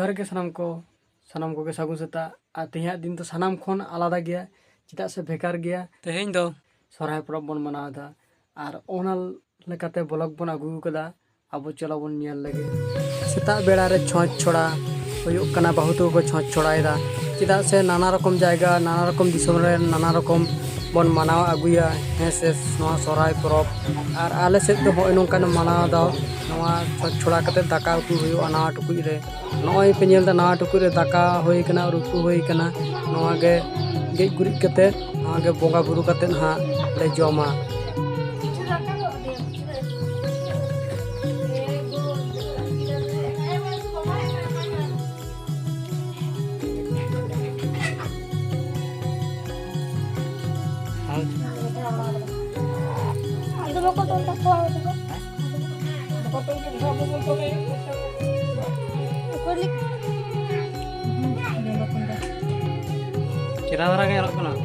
जोहार के सानाम को के सागुन सेता तेहा दिन तो सानाम खन आलादा गया चेदा से भेकार गया तेहेन दो सोरहाय परब बन मनावदा और ओना लेकाते ब्लॉग बन आगु कदा अब चलो बन नेल लगे सेता बेड़ा रे छौच छोड़ा हुयुक कना बहुत को छौच छोड़ायदा चेदा से नाना रकम जायगा नाना रकम दिसम रे नाना रकम बन मनाव आगुया हे से सोरहाय परब और आले से तो होय नोंकान मनाव दा नवा छौच छोड़ा कते दाका उतु हुयुआ नवा टुकुई रे नय पे नेल दा नवा टुकुई रे दाका होय कना और उतु होय कना नवा गे गेज गुरिज कते नवा गे बोंगा बुरु कते हा ले जमा Kira orang yang rokok nak?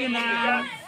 Nah,